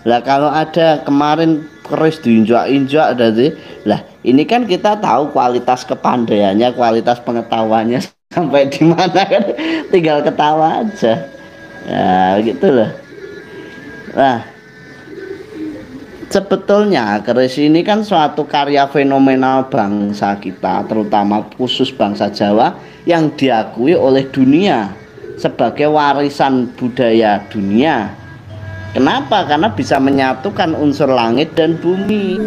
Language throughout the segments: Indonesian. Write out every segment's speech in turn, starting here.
Lah kalau ada kemarin keris diinjak-injak dari lah ini kan kita tahu kualitas kepandaiannya, kualitas pengetahuannya sampai di mana kan tinggal ketawa aja. Ya gitu loh. Nah, sebetulnya keris ini kan suatu karya fenomenal bangsa kita, terutama khusus bangsa Jawa yang diakui oleh dunia sebagai warisan budaya dunia. Kenapa? Karena bisa menyatukan unsur langit dan bumi.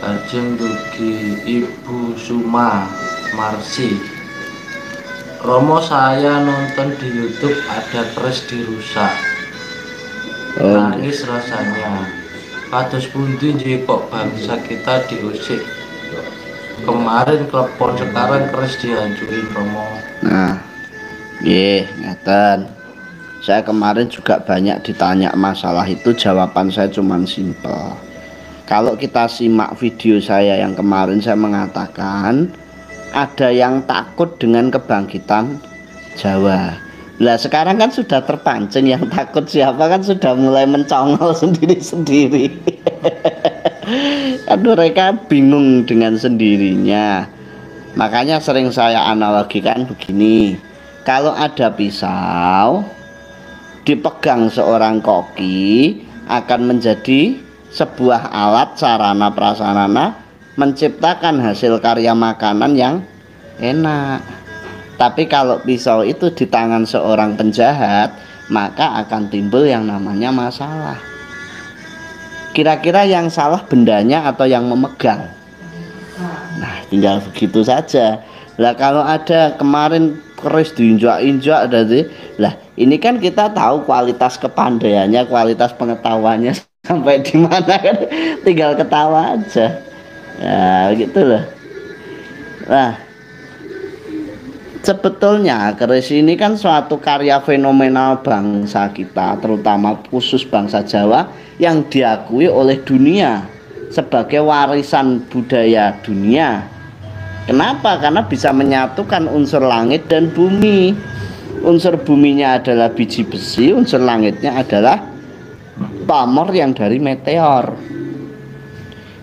Lajeng dugi Ibu Suma Marsi. Romo, saya nonton di YouTube ada keris dirusak. Nangis rasanya. Kados pundi nggih kok bangsa kita diusik. Kemarin klepon, sekarang keris dihancurin, Romo. Nah, ngeten. Saya kemarin juga banyak ditanya masalah itu, jawaban saya cuman simpel. Kalau kita simak video saya yang kemarin, saya mengatakan ada yang takut dengan kebangkitan Jawa. Lah sekarang kan sudah terpancing, yang takut siapa kan sudah mulai mencongol sendiri-sendiri. Kan mereka bingung dengan sendirinya. Makanya sering saya analogikan begini. Kalau ada pisau dipegang seorang koki akan menjadi sebuah alat sarana prasarana menciptakan hasil karya makanan yang enak. Tapi kalau pisau itu di tangan seorang penjahat, maka akan timbul yang namanya masalah. Kira-kira yang salah bendanya atau yang memegang? Nah, tinggal begitu saja. Lah kalau ada kemarin keris diinjak-injak dari lah ini kan kita tahu kualitas kepandaiannya, kualitas pengetahuannya sampai di mana kan tinggal ketawa aja. Ya gitu loh. Nah, sebetulnya keris ini kan suatu karya fenomenal bangsa kita, terutama khusus bangsa Jawa yang diakui oleh dunia sebagai warisan budaya dunia. Kenapa? Karena bisa menyatukan unsur langit dan bumi. Unsur buminya adalah biji besi, unsur langitnya adalah pamor yang dari meteor.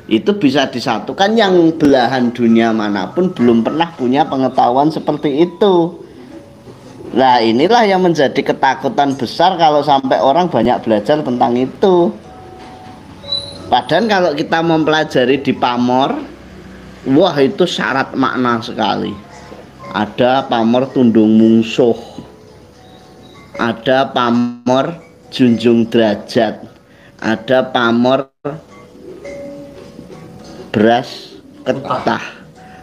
Itu bisa disatukan, yang belahan dunia manapun belum pernah punya pengetahuan seperti itu. Nah, inilah yang menjadi ketakutan besar kalau sampai orang banyak belajar tentang itu. Padahal kalau kita mempelajari di pamor, wah itu syarat makna sekali. Ada pamor tundung mungsuh, ada pamor junjung derajat, ada pamor beras ketah,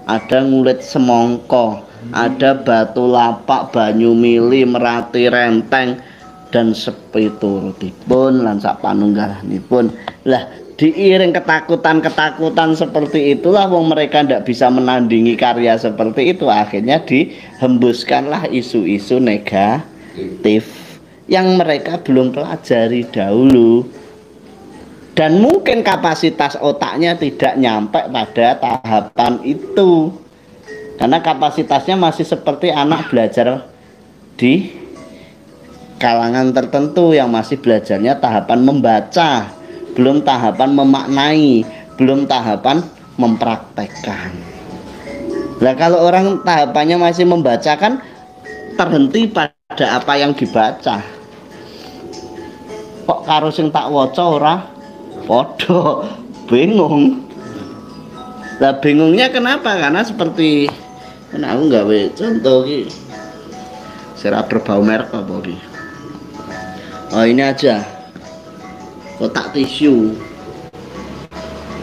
ada ngulit semongko, ada batu lapak, banyu mili, merati renteng, dan sepiturutipun lan sapanunggalipun. Lah diiring ketakutan-ketakutan seperti itulah wong mereka ndak bisa menandingi karya seperti itu, akhirnya dihembuskanlah isu-isu negatif yang mereka belum pelajari dahulu, dan mungkin kapasitas otaknya tidak nyampe pada tahapan itu, karena kapasitasnya masih seperti anak belajar di kalangan tertentu yang masih belajarnya tahapan membaca, belum tahapan memaknai, belum tahapan mempraktekkan. Nah kalau orang tahapannya masih membaca kan terhenti pada apa yang dibaca. Kok karo sing tak waca ora podo, bingung. Lah bingungnya kenapa? Karena seperti kan aku nggawe contoh iki. Sira berbau merek apa iki? Oh ini aja, kotak tisu.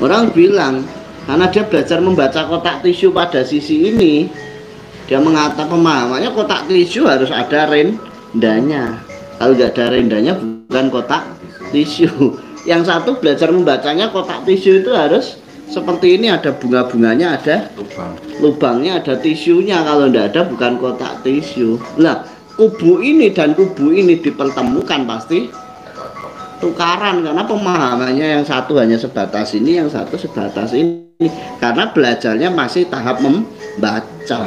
Orang bilang karena dia belajar membaca kotak tisu pada sisi ini, dia mengatakan pemahamannya kotak tisu harus ada rendanya. Kalau nggak ada rendanya bukan kotak tisu. Yang satu belajar membacanya kotak tisu itu harus seperti ini, ada bunga-bunganya, ada lubangnya, ada tisunya. Kalau nggak ada bukan kotak tisu. Nah, kubu ini dan kubu ini dipertemukan pasti tukaran karena pemahamannya yang satu hanya sebatas ini, yang satu sebatas ini. Karena belajarnya masih tahap membaca,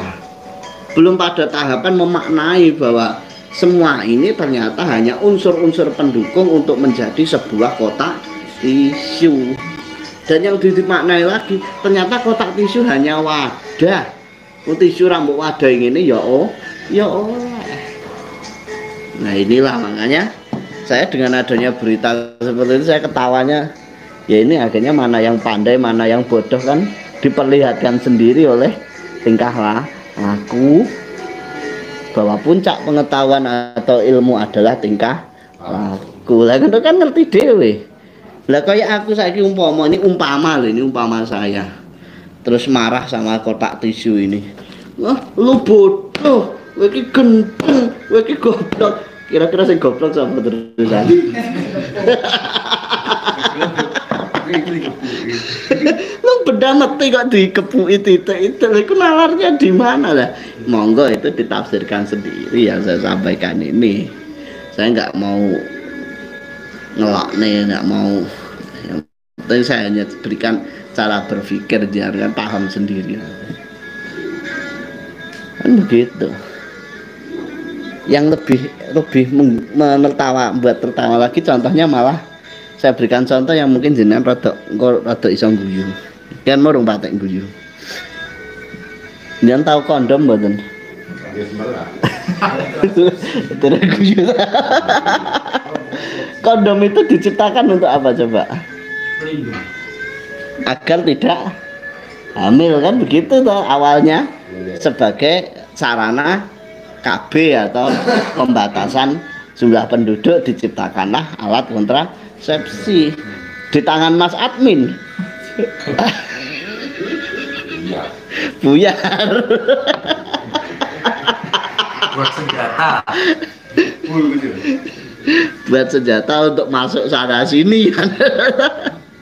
belum pada tahapan memaknai bahwa semua ini ternyata hanya unsur-unsur pendukung untuk menjadi sebuah kotak tisu. Dan yang dimaknai lagi, ternyata kotak tisu hanya wadah. Tisu rambut wadah ini ya nah inilah makanya saya dengan adanya berita seperti itu saya ketawanya. Ya ini akhirnya mana yang pandai mana yang bodoh kan diperlihatkan sendiri oleh tingkah laku, bahwa puncak pengetahuan atau ilmu adalah tingkah laku. Lah kan ngerti dewe. Lah kayak aku saiki umpama ini umpama saya terus marah sama kotak tisu ini. Wah, lu bodoh, kowe iki gendeng, kowe iki goblok. Kira-kira sing goblok sapa terusan? Lu beda mati kok dikepuki titik itu. Iku nalarnya di mana lah? Monggo itu ditafsirkan sendiri yang saya sampaikan ini. Saya nggak mau ngelakne, nggak mau. Yang penting saya hanya berikan cara berpikir, jangan paham sendiri. Kan begitu. Yang lebih membuat tertawa lagi contohnya malah saya berikan contoh yang mungkin jenengan rada iso guyu. Kan murung patek guyu. Jenengan tahu kondom mboten? Tidak guyu. Kondom itu diciptakan untuk apa coba? Agar tidak hamil kan begitu toh awalnya, sebagai sarana KB atau pembatasan jumlah penduduk diciptakanlah alat kontrasepsi di tangan Mas Admin. Buyar. Buat senjata. Buat senjata untuk masuk sana sini.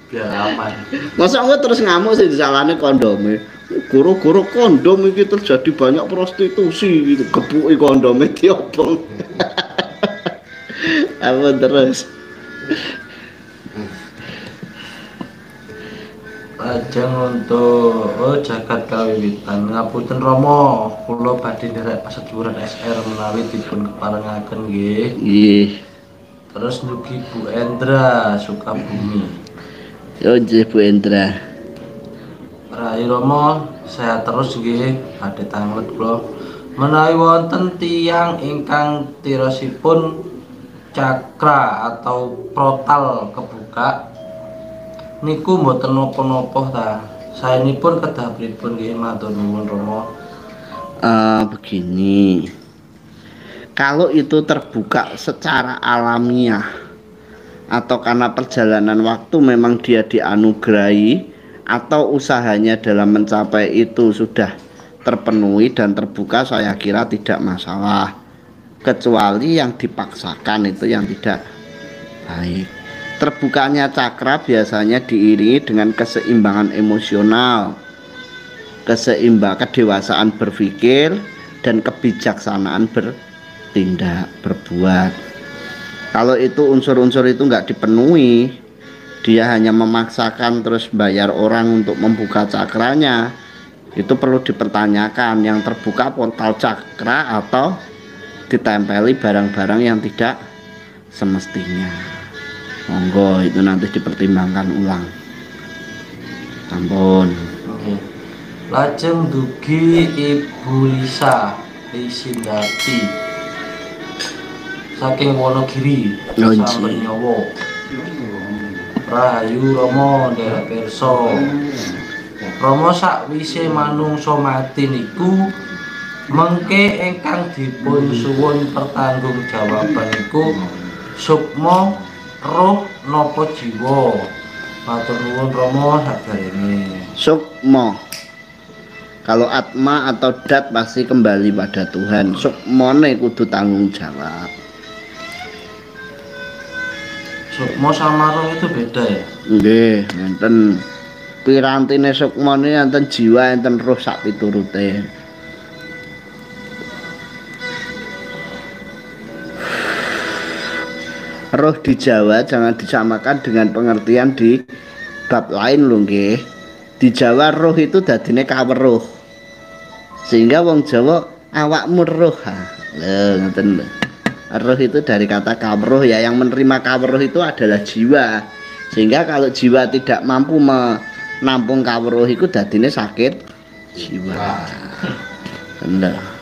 Biar aman. Masa enggak terus ngamuk sih disalahnya kondomnya. Guru-guru kondom ini terjadi banyak prostitusi gitu, gepuki kondomnya diobong. Apa terus? Lajeng untuk jagat kawiwitan ngapunten Rama, kula badhe nderek pasedhuwuran SR menawi dipun keparengaken nggih. Nggih. Terus ndugi Bu Endra Sukabumi. Yo nggih Bu Endra. Rai Rama, saya terus nggih badhe tanglet kula. Menawi wonten tiyang ingkang tirosipun cakra atau portal kebuka niku mboten napa-napa ta. Saenipun kedah pripun nggih matur nuwun Rama. Begini. Kalau itu terbuka secara alamiah atau karena perjalanan waktu memang dia dianugerahi atau usahanya dalam mencapai itu sudah terpenuhi dan terbuka, saya kira tidak masalah, kecuali yang dipaksakan itu yang tidak baik. Terbukanya cakra biasanya diiringi dengan keseimbangan emosional, kedewasaan berpikir, dan kebijaksanaan bertindak, berbuat. Kalau itu unsur-unsur itu nggak dipenuhi, dia hanya memaksakan terus bayar orang untuk membuka cakranya, itu perlu dipertanyakan yang terbuka portal cakra atau ditempeli barang-barang yang tidak semestinya. Monggo itu nanti dipertimbangkan ulang. Ampun. Lajeng dugi Ibu Lisa Lisindati saking Wonogiri sampun nyawa. Rahayu Rama nderek pirsa. Rama sakwise manungsa mati niku mengke ingkang dipun suwun pertanggungjawaban niku Sukma roh nopo jiwa. Matur nuwun Rama sabarene. Sukma. Kalau atma atau dat pasti kembali pada Tuhan. Sukmone kudu tanggung jawab. Sukma sama roh itu beda ya? Nggih, enten pirantine sukmane enten jiwa enten roh sak piturute. Roh di Jawa jangan disamakan dengan pengertian di bab lain lho nggih. Di Jawa roh itu dadine kaweruh. Sehingga wong Jawa awakmu roh ha. Lho ngoten lho. Roh itu dari kata kaweruh ya, yang menerima kaweruh itu adalah jiwa. Sehingga kalau jiwa tidak mampu menampung kaweruh itu dadine sakit jiwa. Bener.